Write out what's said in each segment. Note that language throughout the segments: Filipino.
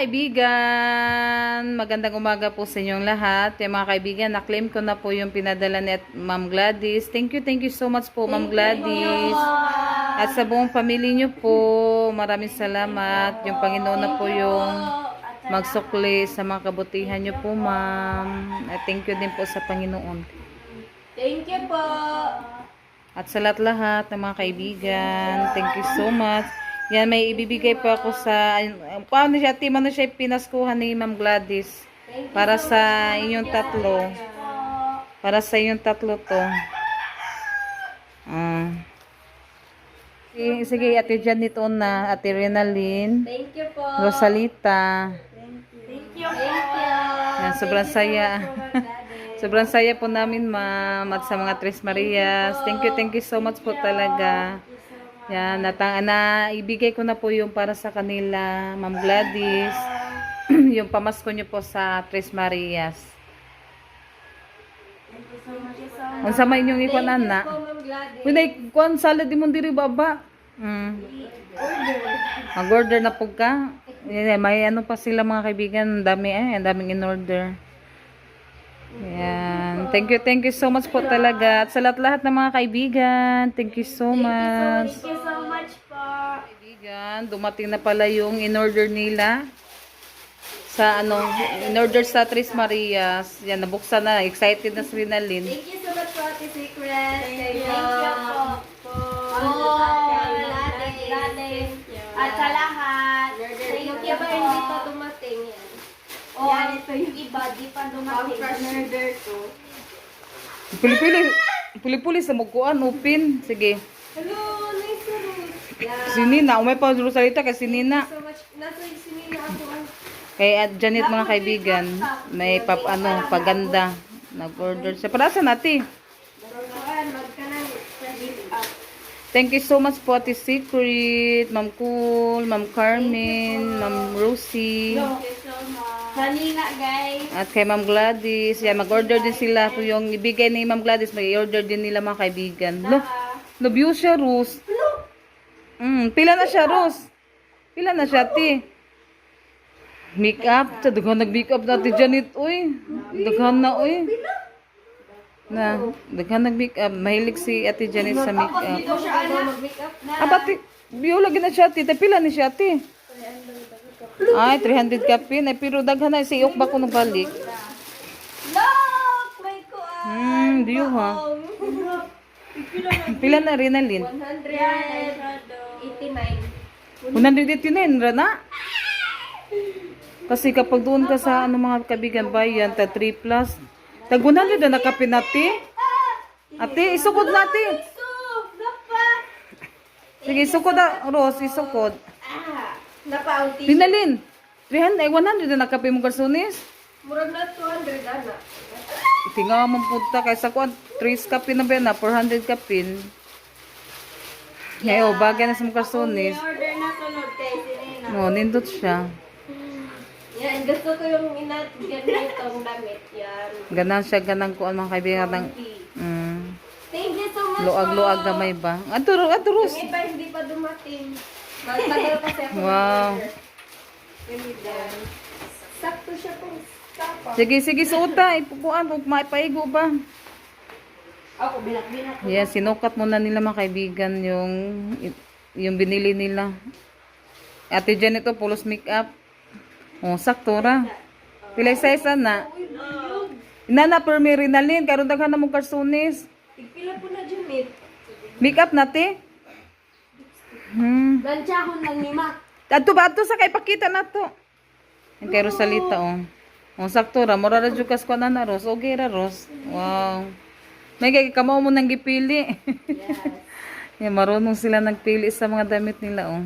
kaibigan, magandang umaga po sa inyong lahat. Yung mga kaibigan, na-claim ko na po yung pinadala ni Ma'am Gladys. Thank you so much po Ma'am Gladys. At sa buong pamilya niyo po, maraming salamat. Yung Panginoon na po yung magsukli sa mga kabutihan niyo po Ma'am. At thank you din po sa Panginoon. Thank you po. At sa lahat-lahat ng mga kaibigan, thank you so much. Yan, may ibibigay po ako sa, paano siya, ano siya pinaskuhan ni Ma'am Gladys. Para sa inyong tatlo. Para sa inyong tatlo to. Sige, Ate Janet na, Ate Renalyn. Thank you po. Rosalita. Thank you. Thank you. Yan, sobrang saya. Sobrang saya po namin, Ma'am. At sa mga Tres Marias. Thank you so much po talaga. Yan, ibigay ko na po yung para sa kanila, Ma'am Gladys. Yung pamasko nyo po sa Tres Marias. Ang sama inyong ikuan na. Winay, kuan salad di mo diri baba. Mag-order na po ka. Yan, may ano pa sila mga kaibigan. Ang dami ang daming in-order. Yan. Thank you so much po talaga. At sa lahat ng mga kaibigan, thank you so much. Thank you so much po. Kaibigan, dumating na pala yung in-order nila. Sa in-order sa Tres Marias. Yan, nabuksan na. Excited na si Rinalyn. Thank you so much po, Ate Secret. Thank you po. At sa lahat. Thank you ba hindi pa dumating yan? Yan, ito yung iba, di pa dumating. Order to. Puli-puli sa magkuan, open. Sige. Hello, nice to meet you. Si Nina, umay pa Rosalita kasi Nina. So much. Nasa si Nina ako. Kay Janet mga kaibigan, may paganda. Nag-order siya. Para saan natin? Thank you so much po Ate Secret, Ma'am Cool, Ma'am Carmen, Ma'am Rosie. Kanina guys. At kay Ma'am Gladys. Yan, mag-order din sila. Kung yung ibigay ni Ma'am Gladys, mag-order din nila mga kaibigan. Love siya, Rose. Pila na siya, Rose? Pila na siya, Ti? Make-up. Daghan nag-make-up natin Janet, uy. Daghan na, uy. Daghan nag-make-up. Mahilig si Ate Janet sa make-up. Dito siya mag-makeup na. Pati, biyo lagi na siya, Ti. Pila ni siya, Ti? Ay, 300 kapin. Ay, pero daghan na. Siyok ba ko nabalik? Look! May kuan. Diyo ha. Pila na rin, Alin? 189. 189 na. Kasi kapag doon ka sa mga kabigan bayan, ta 3 plus, tag 100 na nakapin natin. Ate, isukod natin. Sige, isukod na, Rose, isukod. Napaunti. Rinalyn, 300, ay 100 na nakapin mo karsunis. Murag na 200 ana. Tinga mo punta kaysa kuan 3 kapin na ba na 400 kapin. Ngayon, bagay na sa mga karsunis. Order na sunod kay Sinina. No, nindot siya. Yan, gusto ko yung ganitong damit. Yan. Ganan siya, ganan kuan mga kaibigan ng Thank you so much. luag-luag gamay ba? Aduro. Yung iba hindi pa dumating. Magtagal kasi ako. Wow. Ganito. Sakto siya po. Sige, suota. Ipupuan, mapaigo ba? Ako, binak-binak. Yan, sinukat muna nila mga kaibigan yung binili nila. Ate Janet, pulos makeup. Oh, sakto ra. Pilay size na. Inana per mi Rinalyn, karon daghan na mong karsunis. Tigpila po na dyan, Makeup nate. Lanchahon lang ni Ma. Adto sa kay pakita na to. Ang kay Rosalita Oh, sakto ra, mura ra jud kas ko na Ros. Okay ra, Ros. Wow. May kay kamo mo nang gipili. Yes. Marunong sila nagpili sa mga damit nila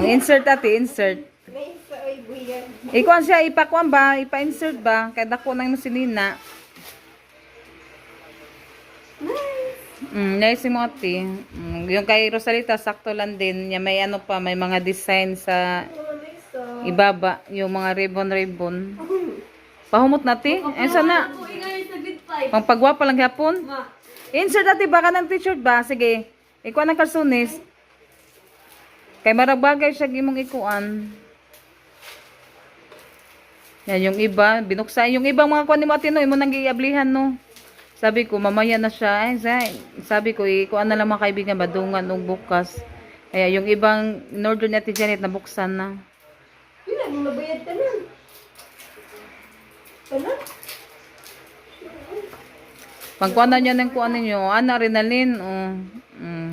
insert ate, insert. May isa ay buyan. Ikuan siya, ipakuan ba? Ipa-insert ba? Kaya dako na yung sinina. Nice mo ate. Yung kay Rosalita, sakto lang din. May may mga design sa ibaba. Yung mga ribbon. Pahumot natin. Sana. Pang pagwapa lang hapon. Insert ate, baka ng t-shirt ba? Sige. Ikuan ang karsunis. Kay marabagay siya gimong ikuan. Yan, yung iba, binuksan. Yung ibang mga kuwan ni Matino, mo nang giablihan, no? Sabi ko, mamaya na siya. Sabi ko, kuan na lang mga kaibigan, badungan nung bukas. Kaya yung ibang in-order ni Ate Janet, nabuksan na. Wala, nabayad ka na. Ano? Pagkuanan niya ng kuan ninyo, ana, Rinalin,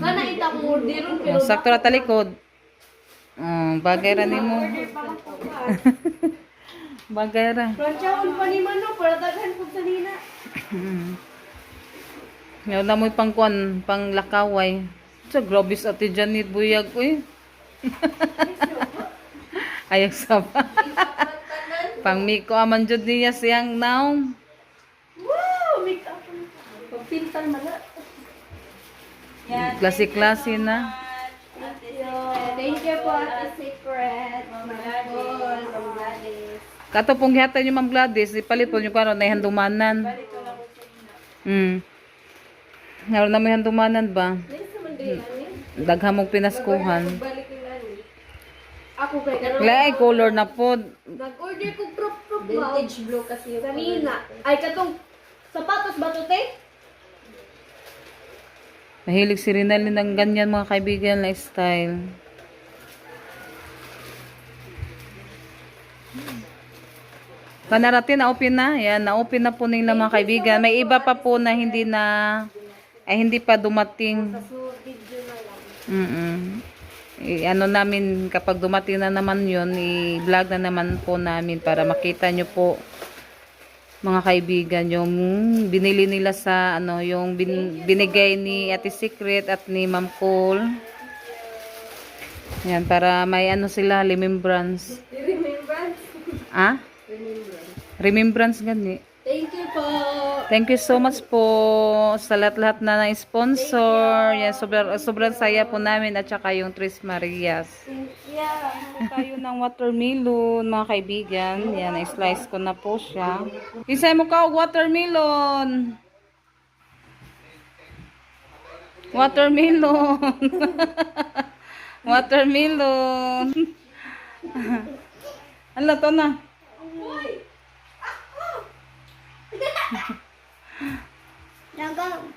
Sana kita ko orderon pero sakto ra talikod. Bagay ra nimo. Bagay ra. Planchahon pa ni Mano para daghan ko sa nina. Ngayon na mo pang kuan, pang lakaway. Sa grobis Ate Janet buyag uy. Ayak saba. Pang miko aman jud niya siyang naong. Wow, make up. Pagpintal man na. Klase-klase na. Thank you po Ate Secret. Ma'am Gladys. Kato pong gihatan yung Ma'am Gladys, ipalit po yung karon na handumanan. Ngayon na may handumanan ba? Yes naman din ani. Daghang mong pinaskuhan. Balik yung ani. Ako kay karon. Wala ay color na po. Nag-order ko crop vintage blue kasi yung kanina. Ay katong sapatos ba to te? Mahilig si Rinalyn ng ganyan mga kaibigan na style. Panarating na-open na. Yan, na-open na po nila mga kaibigan. May iba pa po na hindi pa dumating. So video na lang. Ano namin, kapag dumating na naman yun, i-vlog na naman po namin para makita nyo po mga kaibigan yung binili nila sa yung binigay ni Ate Secret at ni Ma'am Cole. Yan, para may sila, remembrance. Remembrance. Ah? Remembrance gani. Thank you po. Thank you so much po sa lahat-lahat na na-sponsor. Yan, sobrang saya po namin at saka yung Tres Marias. Yeah. Tayo ng watermelon, mga kaibigan. Yan, i-slice ko na po siya. Isay mo ka, watermelon. Watermelon. Watermelon. Ano to na? Nagang.